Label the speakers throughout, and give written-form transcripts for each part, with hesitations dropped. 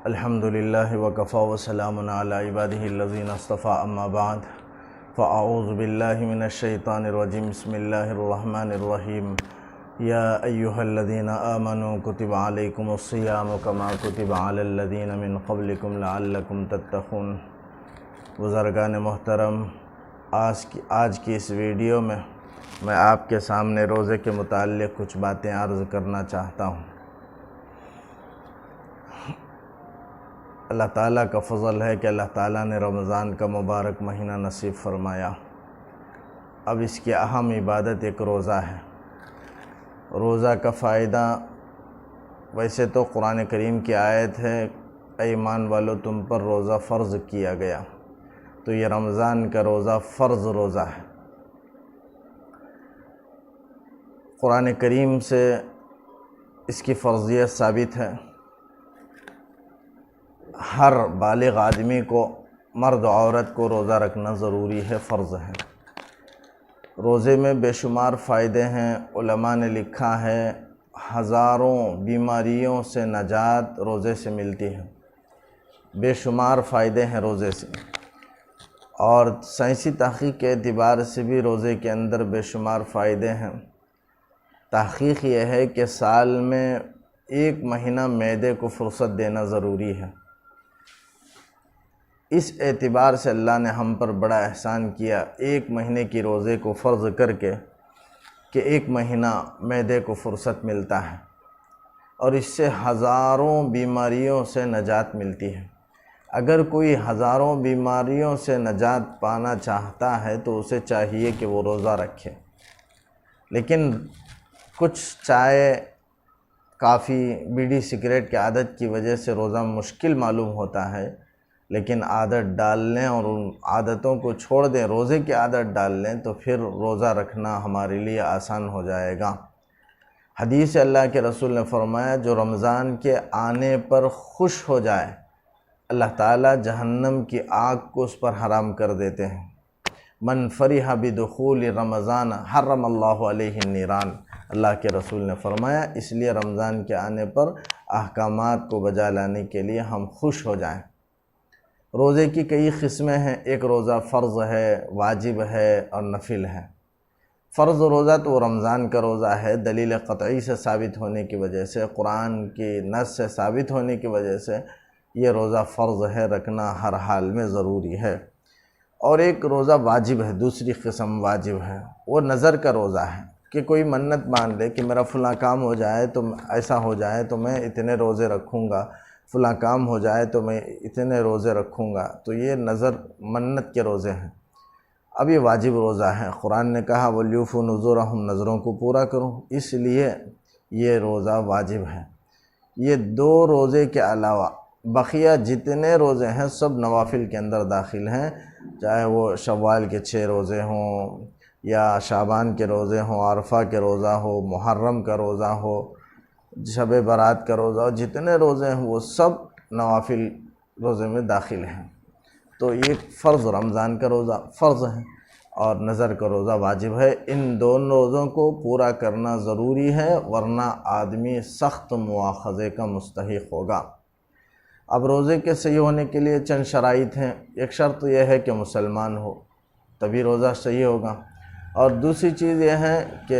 Speaker 1: الحمدللہ وکفا وسلام علی عبادہ الذین اصطفیٰ اما بعد فاعوذ باللہ من الشیطان الرجیم بسم اللہ الرحمن الرحیم یا ایہا الذین آمنوا کتب علیکم الصیام کما کتب علی الذین من قبلکم لعلکم تتقون۔ بزرگان محترم، آج کی اس ویڈیو میں آپ کے سامنے روزے کے متعلق کچھ باتیں عرض کرنا چاہتا ہوں۔ اللہ تعالیٰ کا فضل ہے کہ اللہ تعالیٰ نے رمضان کا مبارک مہینہ نصیب فرمایا۔ اب اس کی اہم عبادت ایک روزہ ہے۔ روزہ کا فائدہ ویسے تو قرآن کریم کی آیت ہے، اے ایمان والو تم پر روزہ فرض کیا گیا، تو یہ رمضان کا روزہ فرض روزہ ہے۔ قرآن کریم سے اس کی فرضیت ثابت ہے۔ ہر بالغ آدمی کو، مرد و عورت کو روزہ رکھنا ضروری ہے، فرض ہے۔ روزے میں بے شمار فائدے ہیں۔ علماء نے لکھا ہے ہزاروں بیماریوں سے نجات روزے سے ملتی ہے۔ بے شمار فائدے ہیں روزے سے، اور سائنسی تحقیق کے اعتبار سے بھی روزے کے اندر بے شمار فائدے ہیں۔ تحقیق یہ ہے کہ سال میں ایک مہینہ معدے کو فرصت دینا ضروری ہے۔ اس اعتبار سے اللہ نے ہم پر بڑا احسان کیا، ایک مہینے کی روزے کو فرض کر کے کہ ایک مہینہ معدے کو فرصت ملتا ہے، اور اس سے ہزاروں بیماریوں سے نجات ملتی ہے۔ اگر کوئی ہزاروں بیماریوں سے نجات پانا چاہتا ہے تو اسے چاہیے کہ وہ روزہ رکھے۔ لیکن کچھ چائے، کافی، بیڑی، سگریٹ کی عادت کی وجہ سے روزہ مشکل معلوم ہوتا ہے، لیکن عادت ڈال لیں اور ان عادتوں کو چھوڑ دیں، روزے کی عادت ڈال لیں تو پھر روزہ رکھنا ہمارے لیے آسان ہو جائے گا۔ حدیث اللہ کے رسول نے فرمایا، جو رمضان کے آنے پر خوش ہو جائے، اللہ تعالیٰ جہنم کی آگ کو اس پر حرام کر دیتے ہیں۔ من فرح بدخول رمضان حرم اللہ علیہ النیران، اللہ کے رسول نے فرمایا، اس لیے رمضان کے آنے پر احکامات کو بجا لانے کے لیے ہم خوش ہو جائیں۔ روزے کی کئی قسمیں ہیں۔ ایک روزہ فرض ہے، واجب ہے اور نفل ہے۔ فرض روزہ تو وہ رمضان کا روزہ ہے، دلیل قطعی سے ثابت ہونے کی وجہ سے، قرآن کی نص سے ثابت ہونے کی وجہ سے یہ روزہ فرض ہے، رکھنا ہر حال میں ضروری ہے۔ اور ایک روزہ واجب ہے، دوسری قسم واجب ہے، وہ نظر کا روزہ ہے کہ کوئی منت مان لے کہ میرا فلاں کام ہو جائے تو ایسا ہو جائے تو میں اتنے روزے رکھوں گا، فلاں کام ہو جائے تو میں اتنے روزے رکھوں گا، تو یہ نظر منت کے روزے ہیں۔ اب یہ واجب روزہ ہے۔ قرآن نے کہا وَلْيُوفُوا نُذُورَهُمْ، نظروں کو پورا کرو، اس لیے یہ روزہ واجب ہے۔ یہ دو روزے کے علاوہ بقیہ جتنے روزے ہیں سب نوافل کے اندر داخل ہیں، چاہے وہ شوال کے 6 روزے ہوں یا شعبان کے روزے ہوں، عرفہ کے روزہ ہو، محرم کا روزہ ہو، شب برات کا روزہ ہو، جتنے روزے ہیں وہ سب نوافل روزے میں داخل ہیں۔ تو یہ فرض رمضان کا روزہ فرض ہے اور نظر کا روزہ واجب ہے۔ ان دونوں روزوں کو پورا کرنا ضروری ہے، ورنہ آدمی سخت مواخذے کا مستحق ہوگا۔ اب روزے کے صحیح ہونے کے لیے چند شرائط ہیں۔ ایک شرط یہ ہے کہ مسلمان ہو، تبھی روزہ صحیح ہوگا، اور دوسری چیز یہ ہے کہ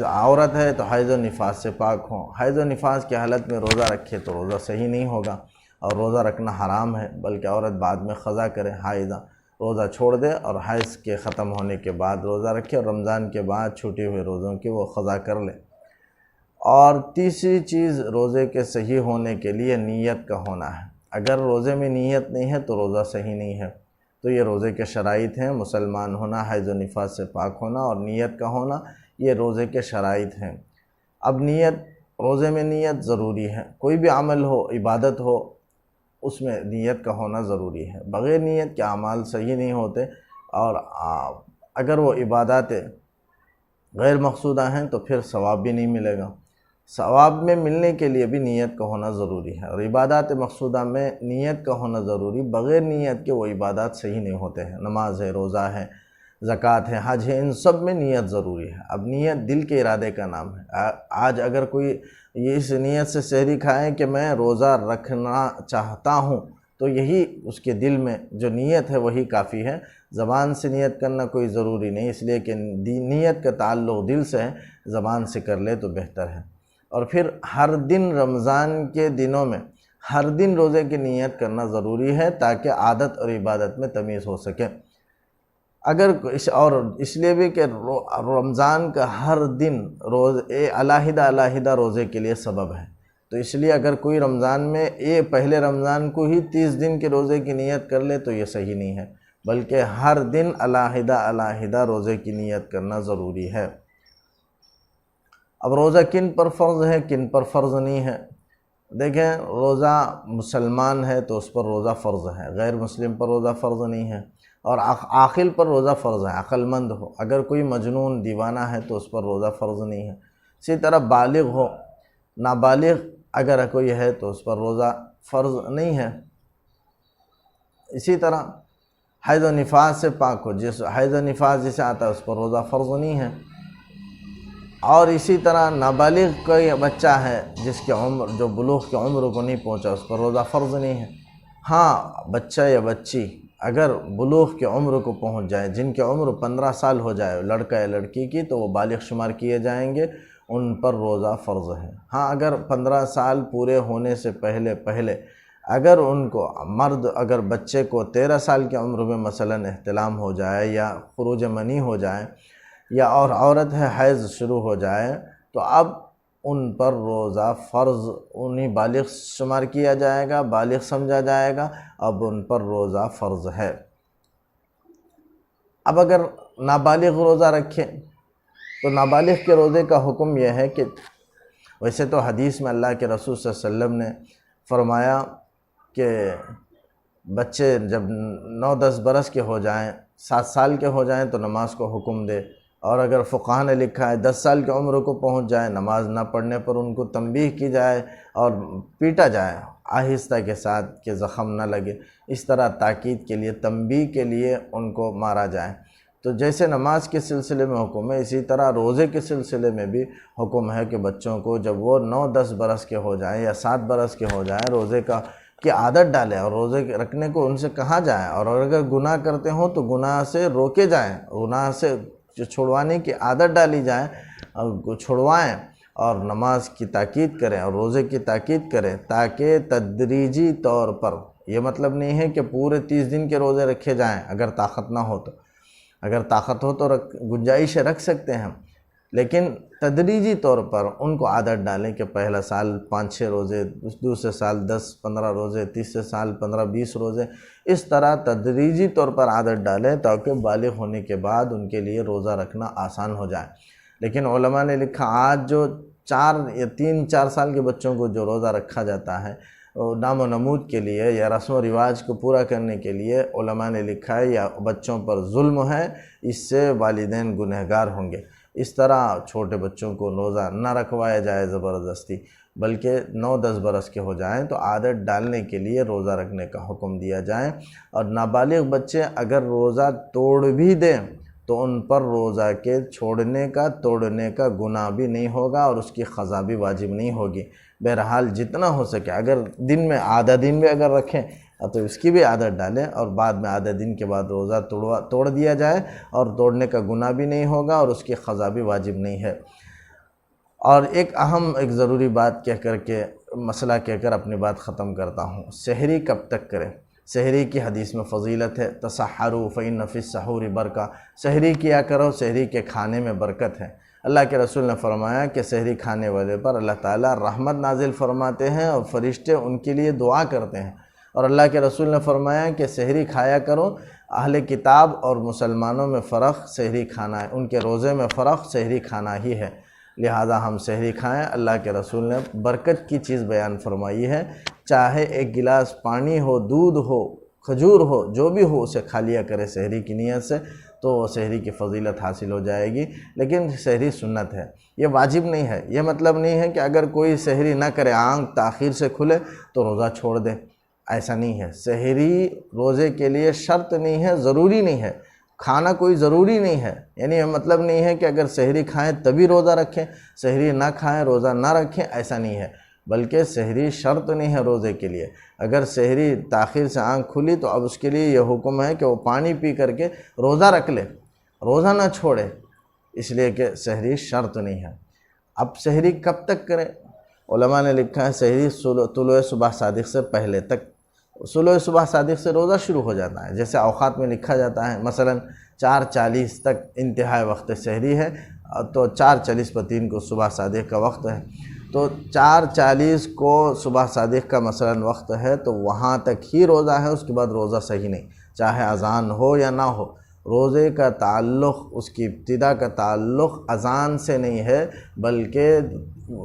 Speaker 1: عورت ہے تو حیض و نفاس سے پاک ہوں۔ حیض و نفاس کی حالت میں روزہ رکھے تو روزہ صحیح نہیں ہوگا، اور روزہ رکھنا حرام ہے، بلکہ عورت بعد میں قضا کرے، حائضہ روزہ چھوڑ دے اور حیض کے ختم ہونے کے بعد روزہ رکھے، اور رمضان کے بعد چھوٹے ہوئے روزوں کی وہ قضا کر لے۔ اور تیسری چیز روزے کے صحیح ہونے کے لیے نیت کا ہونا ہے۔ اگر روزے میں نیت نہیں ہے تو روزہ صحیح نہیں ہے۔ تو یہ روزے کے شرائط ہیں، مسلمان ہونا، حیض و نفاس سے پاک ہونا اور نیت کا ہونا، یہ روزے کے شرائط ہیں۔ اب نیت، روزے میں نیت ضروری ہے، کوئی بھی عمل ہو، عبادت ہو، اس میں نیت کا ہونا ضروری ہے۔ بغیر نیت کے اعمال صحیح نہیں ہوتے، اور اگر وہ عبادات غیر مقصودہ ہیں تو پھر ثواب بھی نہیں ملے گا۔ ثواب میں ملنے کے لیے بھی نیت کا ہونا ضروری ہے، اور عبادات مقصودہ میں نیت کا ہونا ضروری، بغیر نیت کے وہ عبادات صحیح نہیں ہوتے ہیں۔ نماز ہے، روزہ ہے، زکوٰۃ ہے، حج ہے، ان سب میں نیت ضروری ہے۔ اب نیت دل کے ارادے کا نام ہے۔ آج اگر کوئی یہ اس نیت سے سحری کھائے کہ میں روزہ رکھنا چاہتا ہوں، تو یہی اس کے دل میں جو نیت ہے وہی کافی ہے۔ زبان سے نیت کرنا کوئی ضروری نہیں، اس لیے کہ نیت کا تعلق دل سے ہے، زبان سے کر لے تو بہتر ہے۔ اور پھر ہر دن رمضان کے دنوں میں ہر دن روزے کی نیت کرنا ضروری ہے، تاکہ عادت اور عبادت میں تمیز ہو سکے۔ اگر اس لیے بھی کہ رمضان کا ہر دن علیحدہ روزے کے لیے سبب ہے، تو اس لیے اگر کوئی رمضان میں پہلے رمضان کو ہی 30 دن کے روزے کی نیت کر لے تو یہ صحیح نہیں ہے، بلکہ ہر دن علیحدہ روزے کی نیت کرنا ضروری ہے۔ اب روزہ کن پر فرض ہے، کن پر فرض نہیں ہے؟ دیکھیں، روزہ مسلمان ہے تو اس پر روزہ فرض ہے، غیر مسلم پر روزہ فرض نہیں ہے، اور عاقل پر روزہ فرض ہے، عقل مند ہو۔ اگر کوئی مجنون دیوانہ ہے تو اس پر روزہ فرض نہیں ہے۔ اسی طرح بالغ ہو، نابالغ اگر کوئی ہے تو اس پر روزہ فرض نہیں ہے۔ اسی طرح حیض و نفاس سے پاک ہو، حیض و نفاس جسے آتا ہے اس پر روزہ فرض نہیں ہے۔ اور اسی طرح نابالغ کوئی بچہ ہے جس کی عمر جو بلوغ کی عمر کو نہیں پہنچا، اس پر روزہ فرض نہیں ہے۔ ہاں، بچہ یا بچی اگر بلوغ کی عمر کو پہنچ جائے، جن کی عمر 15 سال ہو جائے، لڑکا یا لڑکی کی، تو وہ بالغ شمار کیے جائیں گے، ان پر روزہ فرض ہے۔ ہاں، اگر 15 سال پورے ہونے سے پہلے اگر ان کو اگر بچے کو 13 سال کی عمر میں مثلاً احتلام ہو جائے یا خروج منی ہو جائے، یا اور عورت ہے حیض شروع ہو جائے، تو اب ان پر روزہ فرض انہیں بالغ شمار کیا جائے گا، بالغ سمجھا جائے گا، اب ان پر روزہ فرض ہے۔ اب اگر نابالغ روزہ رکھے تو نابالغ کے روزے کا حکم یہ ہے کہ ویسے تو حدیث میں اللہ کے رسول صلی اللہ علیہ وسلم نے فرمایا کہ بچے جب 9-10 برس کے ہو جائیں، 7 سال کے ہو جائیں تو نماز کو حکم دے، اور اگر فقہاء نے لکھا ہے 10 سال کی عمر کو پہنچ جائے، نماز نہ پڑھنے پر ان کو تنبیہ کی جائے اور پیٹا جائے آہستہ کے ساتھ کہ زخم نہ لگے، اس طرح تاکید کے لیے، تنبیہ کے لیے ان کو مارا جائے۔ تو جیسے نماز کے سلسلے میں حکم ہے، اسی طرح روزے کے سلسلے میں بھی حکم ہے کہ بچوں کو جب وہ 9-10 برس کے ہو جائیں یا 7 برس کے ہو جائیں، روزے کی عادت ڈالیں اور روزے رکھنے کو ان سے کہا جائے، اور اگر گناہ کرتے ہوں تو گناہ سے روکے جائیں، گناہ سے چھڑوانے کی عادت ڈالی جائے، اور چھڑوائیں اور نماز کی تاکید کریں اور روزے کی تاکید کریں، تاکہ تدریجی طور پر، یہ مطلب نہیں ہے کہ پورے 30 دن کے روزے رکھے جائیں، اگر طاقت نہ ہو تو، اگر طاقت ہو تو گنجائش رکھ سکتے ہیں، لیکن تدریجی طور پر ان کو عادت ڈالیں کہ پہلا سال 5-6 روزے، دوسرے سال 10-15 روزے، تیسرے سال 15-20 روزے، اس طرح تدریجی طور پر عادت ڈالیں تاکہ بالغ ہونے کے بعد ان کے لیے روزہ رکھنا آسان ہو جائے۔ لیکن علماء نے لکھا آج جو 3-4 سال کے بچوں کو جو روزہ رکھا جاتا ہے نام و نمود کے لیے یا رسم و رواج کو پورا کرنے کے لیے، علماء نے لکھا ہے یا بچوں پر ظلم ہے، اس سے والدین گنہگار ہوں گے۔ اس طرح چھوٹے بچوں کو روزہ نہ رکھوایا جائے زبردستی، بلکہ 9-10 برس کے ہو جائیں تو عادت ڈالنے کے لیے روزہ رکھنے کا حکم دیا جائے۔ اور نابالغ بچے اگر روزہ توڑ بھی دیں تو ان پر روزہ کے چھوڑنے کا توڑنے کا گناہ بھی نہیں ہوگا اور اس کی قضا بھی واجب نہیں ہوگی۔ بہرحال جتنا ہو سکے، اگر دن میں آدھا دن بھی اگر رکھیں تو اس کی بھی عادت ڈالیں، اور بعد میں آدھے دن کے بعد روزہ توڑ دیا جائے، اور توڑنے کا گناہ بھی نہیں ہوگا اور اس کی قضا بھی واجب نہیں ہے۔ اور ایک ضروری بات مسئلہ کہہ کر اپنی بات ختم کرتا ہوں۔ سحری کب تک کریں؟ سحری کی حدیث میں فضیلت ہے، تسحروا فإن فی السحور برکہ، سحری کیا کرو، سحری کے کھانے میں برکت ہے۔ اللہ کے رسول نے فرمایا کہ سحری کھانے والے پر اللہ تعالیٰ رحمت نازل فرماتے ہیں اور فرشتے ان کے لیے دعا کرتے ہیں۔ اور اللہ کے رسول نے فرمایا کہ سحری کھایا کرو، اہل کتاب اور مسلمانوں میں فرق سحری کھانا ہے، ان کے روزے میں فرق سحری کھانا ہی ہے، لہذا ہم سحری کھائیں۔ اللہ کے رسول نے برکت کی چیز بیان فرمائی ہے، چاہے ایک گلاس پانی ہو، دودھ ہو، کھجور ہو، جو بھی ہو اسے کھا لیا کرے سحری کی نیت سے، تو سحری کی فضیلت حاصل ہو جائے گی، لیکن سحری سنت ہے، یہ واجب نہیں ہے۔ یہ مطلب نہیں ہے کہ اگر کوئی سحری نہ کرے، آنکھ تاخیر سے کھلے تو روزہ چھوڑ دے، ایسا نہیں ہے۔ سحری روزے کے لیے شرط نہیں ہے، ضروری نہیں ہے، کھانا کوئی ضروری نہیں ہے، یعنی یہ مطلب نہیں ہے کہ اگر سحری کھائیں تبھی روزہ رکھیں، سحری نہ کھائیں روزہ نہ رکھیں، ایسا نہیں ہے، بلکہ سحری شرط نہیں ہے روزے کے لیے۔ اگر سحری تاخیر سے آنکھ کھلی تو اب اس کے لیے یہ حکم ہے کہ وہ پانی پی کر کے روزہ رکھ لے، روزہ نہ چھوڑے، اس لیے کہ سحری شرط نہیں ہے۔ اب سحری کب تک کریں؟ علماء نے لکھا ہے سحری طلوع صبح صادق سے پہلے تک۔ طلوع صبح صادق سے روزہ شروع ہو جاتا ہے، جیسے اوقات میں لکھا جاتا ہے، مثلا 4:40 تک انتہائی وقت سحری ہے، تو 4:40 کو صبح صادق کا وقت ہے، تو 4:40 کو صبح صادق کا مثلا وقت ہے تو وہاں تک ہی روزہ ہے، اس کے بعد روزہ صحیح نہیں، چاہے اذان ہو یا نہ ہو۔ روزے کا تعلق، اس کی ابتدا کا تعلق اذان سے نہیں ہے بلکہ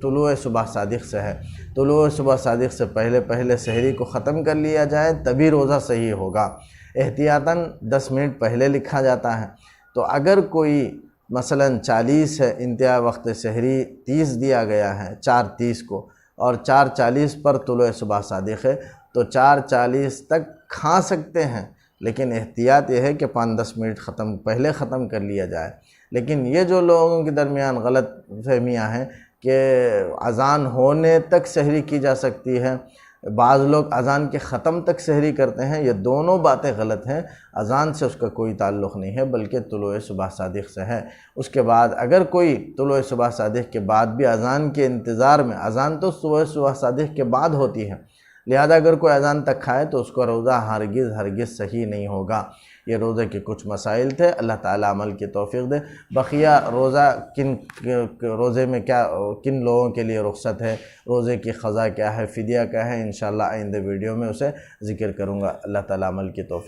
Speaker 1: طلوع صبح صادق سے ہے۔ طلوع صبح صادق سے پہلے سحری کو ختم کر لیا جائے تبھی روزہ صحیح ہوگا۔ احتیاطاً 10 منٹ پہلے لکھا جاتا ہے، تو اگر کوئی مثلا 40 ہے انتہا وقت سحری، 30 دیا گیا ہے 4:30 کو، اور 4:40 پر طلوع صبح صادق ہے، تو 4:40 تک کھا سکتے ہیں، لیکن احتیاط یہ ہے کہ 5-10 منٹ پہلے ختم کر لیا جائے۔ لیکن یہ جو لوگوں کے درمیان غلط فہمیاں ہیں کہ اذان ہونے تک سحری کی جا سکتی ہے، بعض لوگ اذان کے ختم تک سحری کرتے ہیں، یہ دونوں باتیں غلط ہیں۔ اذان سے اس کا کوئی تعلق نہیں ہے بلکہ طلوع صبح صادق سے ہے۔ اس کے بعد اگر کوئی طلوع صبح صادق کے بعد بھی اذان کے انتظار میں، اذان تو طلوع صبح صادق کے بعد ہوتی ہے، لہذا اگر کوئی اذان تک کھائے تو اس کا روزہ ہرگز صحیح نہیں ہوگا۔ یہ روزے کے کچھ مسائل تھے، اللہ تعالیٰ عمل کی توفیق دے۔ بقیہ روزہ روزے میں کن لوگوں کے لیے رخصت ہے، روزے کی قضا کیا ہے، فدیہ کیا ہے، انشاءاللہ آئندہ ویڈیو میں اسے ذکر کروں گا۔ اللہ تعالیٰ عمل کی توفیق